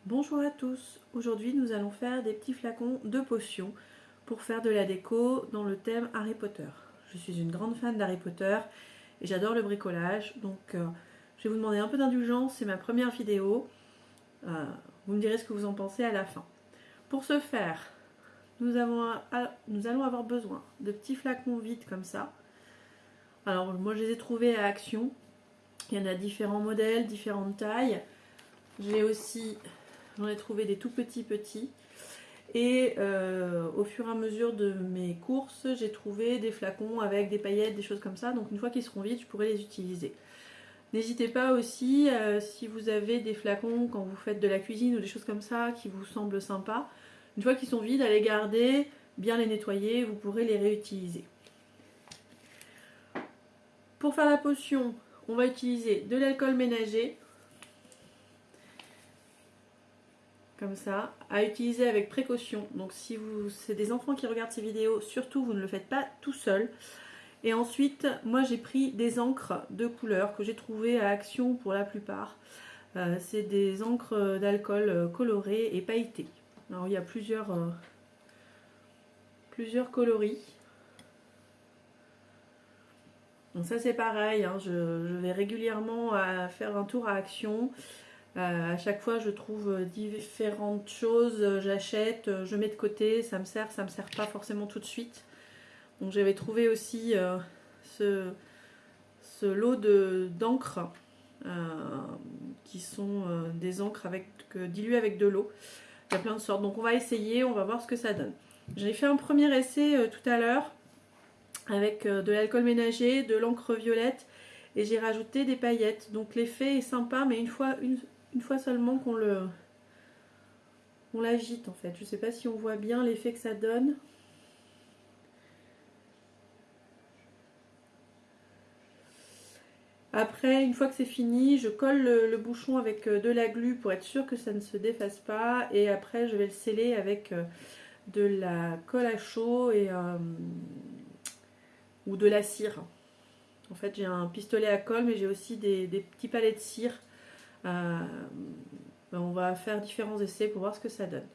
Bonjour à tous, aujourd'hui nous allons faire des petits flacons de potions pour faire de la déco dans le thème Harry Potter. Je suis une grande fan d'Harry Potter et j'adore le bricolage, donc je vais vous demander un peu d'indulgence, c'est ma première vidéo. Vous me direz ce que vous en pensez à la fin. Pour ce faire, nous allons avoir besoin de petits flacons vides comme ça. Alors moi je les ai trouvés à Action, il y en a différents modèles, différentes tailles. J'en ai trouvé des tout petits. Et au fur et à mesure de mes courses, j'ai trouvé des flacons avec des paillettes, des choses comme ça. Donc une fois qu'ils seront vides, je pourrai les utiliser. N'hésitez pas aussi, si vous avez des flacons quand vous faites de la cuisine ou des choses comme ça qui vous semblent sympas, une fois qu'ils sont vides, à les garder, bien les nettoyer, vous pourrez les réutiliser. Pour faire la potion, on va utiliser de l'alcool ménager. Comme ça, à utiliser avec précaution. Donc si c'est des enfants qui regardent ces vidéos, surtout vous ne le faites pas tout seul. Et ensuite, moi j'ai pris des encres de couleur que j'ai trouvées à Action pour la plupart. C'est des encres d'alcool colorées et pailletées. Alors il y a plusieurs coloris. Donc ça c'est pareil, hein, je vais régulièrement faire un tour à Action. À chaque fois je trouve différentes choses, j'achète, je mets de côté, ça me sert pas forcément tout de suite. Donc j'avais trouvé aussi ce lot d'encre qui sont des encres diluées avec de l'eau. Il y a plein de sortes, donc on va essayer, on va voir ce que ça donne. J'ai fait un premier essai tout à l'heure avec de l'alcool ménager, de l'encre violette et j'ai rajouté des paillettes. Donc l'effet est sympa, mais une fois seulement qu'on l'agite en fait. Je ne sais pas si on voit bien l'effet que ça donne. Après, une fois que c'est fini, je colle le bouchon avec de la glu pour être sûr que ça ne se défasse pas. Et après, je vais le sceller avec de la colle à chaud ou de la cire. En fait, j'ai un pistolet à colle, mais j'ai aussi des petits palets de cire. On va faire différents essais pour voir ce que ça donne.